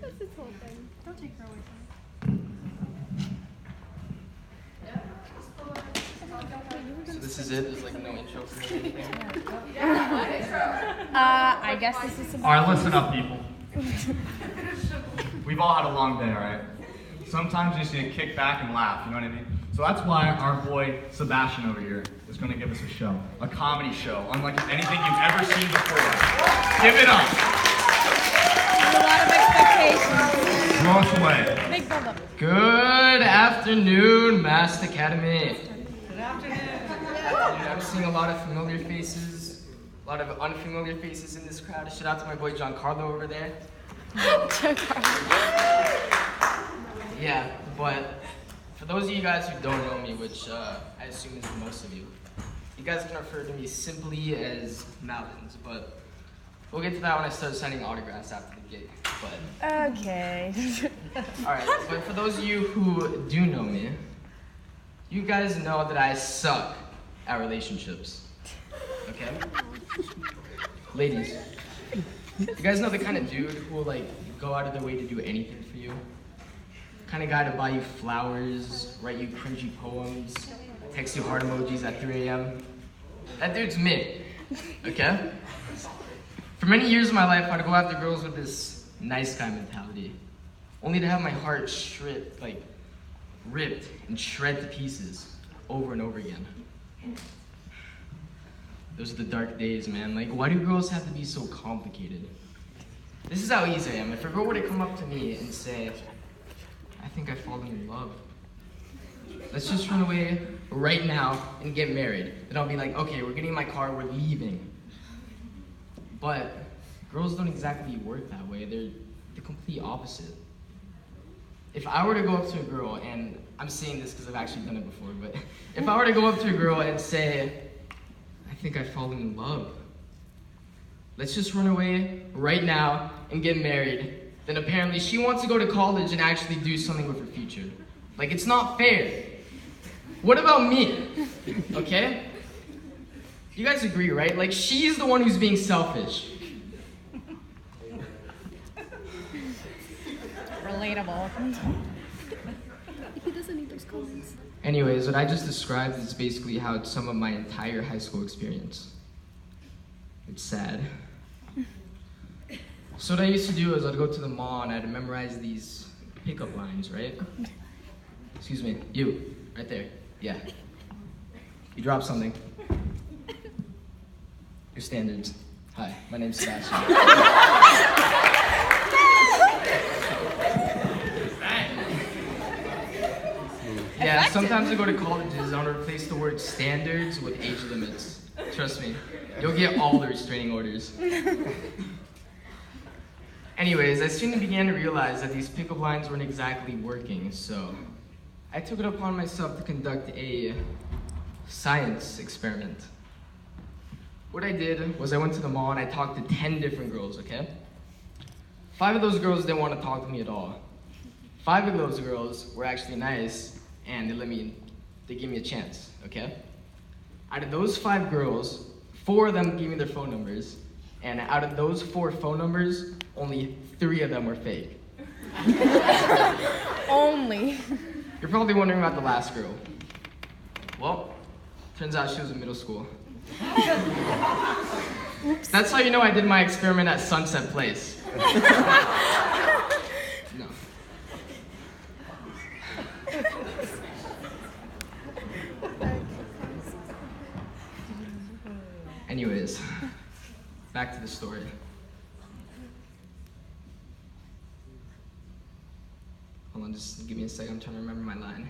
That's this whole thing. Don't take her away from me. So this is it? There's like no intro for me or anything? I guess this is some. Alright, listen up, people. We've all had a long day, alright? Sometimes you just need to kick back and laugh, you know what I mean? So that's why our boy Sebastian over here is going to give us a show. A comedy show, unlike anything you've ever seen before. Give it up! There's a lot of expectations. Blow us away. Big build up. Good afternoon, MAST Academy. Good afternoon. I'm seeing a lot of familiar faces, a lot of unfamiliar faces in this crowd. Shout out to my boy Giancarlo over there. Yeah, but for those of you guys who don't know me, which I assume is most of you, you guys can refer to me simply as Mallens, but we'll get to that when I start signing autographs after the gig. But Okay. alright, but for those of you who do know me, you guys know that I suck at relationships. Okay? Ladies, you guys know the kind of dude who will like go out of their way to do anything for you? Kind of guy to buy you flowers, write you cringy poems, text you heart emojis at 3 a.m. That dude's me, okay? For many years of my life, I'd go after girls with this nice guy mentality, only to have my heart ripped and shred to pieces over and over again. Those are the dark days, man. Like, why do girls have to be so complicated? This is how easy I am. If a girl were to come up to me and say, I think I've fallen in love. Let's just run away right now and get married. Then I'll be like, okay, we're getting in my car, we're leaving. But girls don't exactly work that way. They're the complete opposite. If I were to go up to a girl, and I'm saying this because I've actually done it before, but if I were to go up to a girl and say, I think I've fallen in love. Let's just run away right now and get married. Then apparently she wants to go to college and actually do something with her future. Like, it's not fair. What about me? Okay? You guys agree, right? Like, she's the one who's being selfish. Relatable. He doesn't need those comments. Anyways, what I just described is basically how it's some of my entire high school experience. It's sad. So what I used to do is I'd go to the mall and I'd memorize these pickup lines, right? Excuse me, you, right there, yeah. You drop something. Your standards. Hi, my name's Sebastian. Yeah, sometimes I go to colleges and I'll replace the word standards with age limits. Trust me, you'll get all the restraining orders. Anyways, I soon began to realize that these pickup lines weren't exactly working, so I took it upon myself to conduct a science experiment. What I did was I went to the mall and I talked to 10 different girls, okay? 5 of those girls didn't want to talk to me at all. 5 of those girls were actually nice and they gave me a chance, okay? Out of those 5 girls, 4 of them gave me their phone numbers, and out of those 4 phone numbers, only 3 of them were fake. Only. You're probably wondering about the last girl. Well, turns out she was in middle school. That's how you know I did my experiment at Sunset Place. No. Anyways, back to the story. Hold on, just give me a second. I'm trying to remember my line.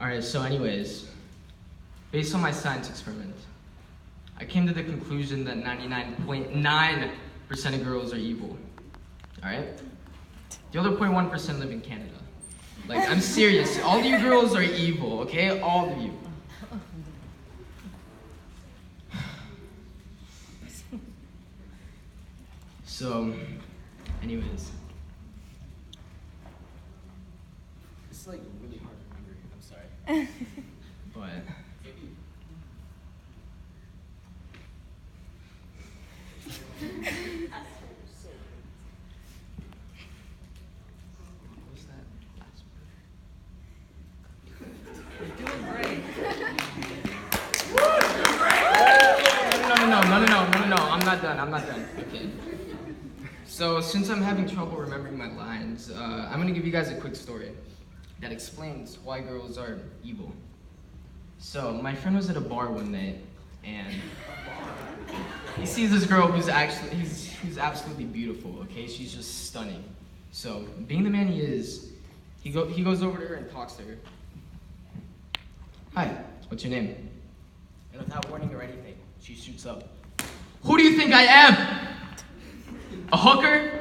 Alright, so anyways, based on my science experiment, I came to the conclusion that 99.9% of girls are evil. Alright? The other 0.1% live in Canada. Like, I'm serious. All of you girls are evil, okay? All of you. So, anyways. It's like really hard to remember. I'm sorry. But What's that last No, I'm not done. Okay. So, since I'm having trouble remembering my lines, I'm gonna give you guys a quick story that explains why girls are evil. So, my friend was at a bar one night, and he sees this girl who's absolutely beautiful, okay? She's just stunning. So, being the man he is, he goes over to her and talks to her. Hi, what's your name? And without warning or anything, she shoots up. Who do you think I am? A hooker?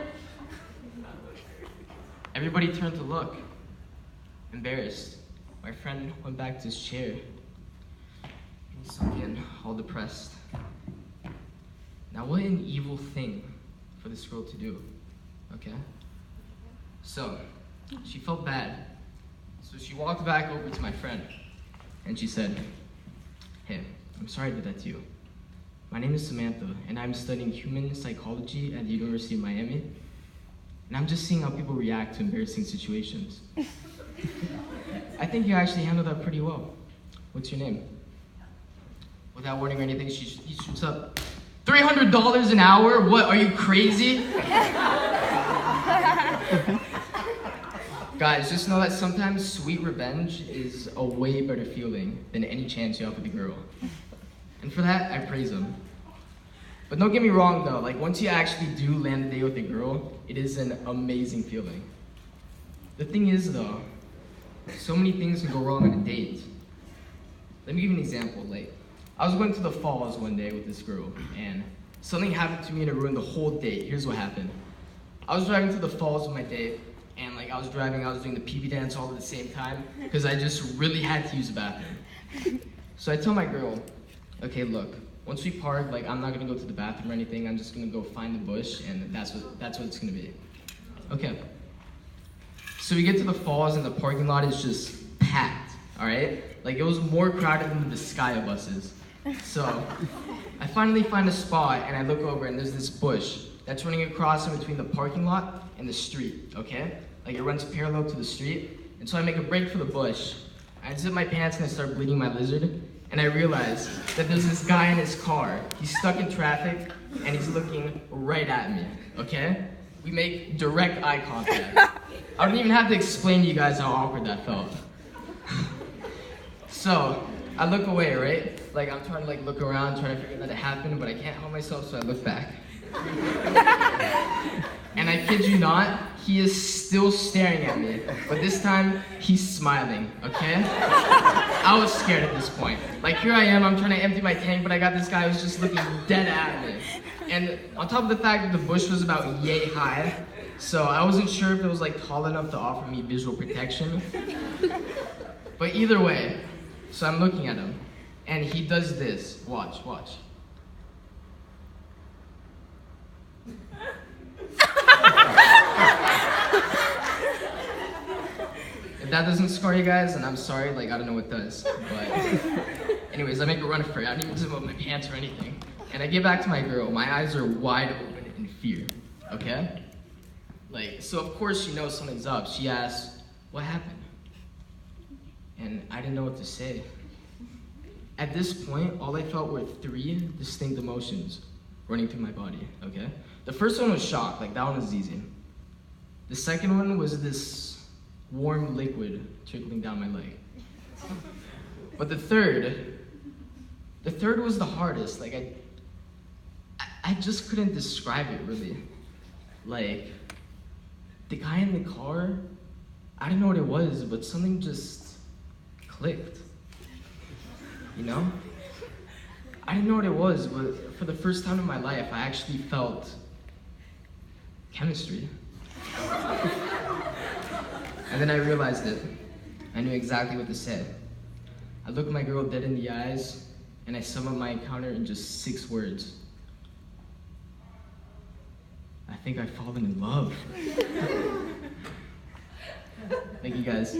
Everybody turned to look. Embarrassed, my friend went back to his chair. He sunk in, all depressed. Now what an evil thing for this girl to do, okay? So, she felt bad. So she walked back over to my friend, and she said, "Hey, I'm sorry I did that to you. My name is Samantha, and I'm studying human psychology at the University of Miami, and I'm just seeing how people react to embarrassing situations. I think you actually handled that pretty well. What's your name?" Without warning or anything, he shoots up. $300 an hour? What, are you crazy? Guys, just know that sometimes sweet revenge is a way better feeling than any chance you have with a girl. And for that, I praise him. But don't get me wrong though, like once you actually do land a date with a girl, it is an amazing feeling. The thing is though, so many things can go wrong on a date. Let me give you an example. Like, I was going to the falls one day with this girl, and something happened to me and it ruined the whole date. Here's what happened. I was driving to the falls with my date, and like I was doing the pee-pee dance all at the same time, because I just really had to use the bathroom. So I tell my girl, okay, look, once we park, like I'm not gonna go to the bathroom or anything, I'm just gonna go find the bush, and that's what it's gonna be. Okay. So we get to the falls, and the parking lot is just packed, all right? Like it was more crowded than the Vizcaya buses. So I finally find a spot, and I look over, and there's this bush that's running across in between the parking lot and the street, okay? Like it runs parallel to the street, and so I make a break for the bush. I unzip my pants and I start bleeding my lizard, and I realize that there's this guy in his car. He's stuck in traffic, and he's looking right at me, okay? We make direct eye contact. I don't even have to explain to you guys how awkward that felt. So, I look away, right? Like I'm trying to like look around, trying to figure that it happened, but I can't help myself, so I look back. And I kid you not, he is still staring at me, but this time, he's smiling, okay? I was scared at this point. Like here I am, I'm trying to empty my tank, but I got this guy who's just looking dead at me. And on top of the fact that the bush was about yay high, so I wasn't sure if it was like tall enough to offer me visual protection. But either way, so I'm looking at him, and he does this. Watch, watch. If that doesn't scar you guys, then I'm sorry, like I don't know what does. But anyways, I make a run for it. I don't even zip up my pants or anything. And I get back to my girl. My eyes are wide open in fear, okay? Like, so of course she knows something's up. She asks, "What happened?" And I didn't know what to say. At this point, all I felt were 3 distinct emotions running through my body, okay? The first one was shock, like that one was easy. The second one was this warm liquid trickling down my leg. But the third was the hardest. Like I just couldn't describe it really. Like, the guy in the car, I didn't know what it was, but something just clicked. You know? I didn't know what it was, but for the first time in my life, I actually felt chemistry. And then I realized it. I knew exactly what to say. I looked my girl dead in the eyes, and I sum up my encounter in just 6 words. I think I've fallen in love. Thank you guys.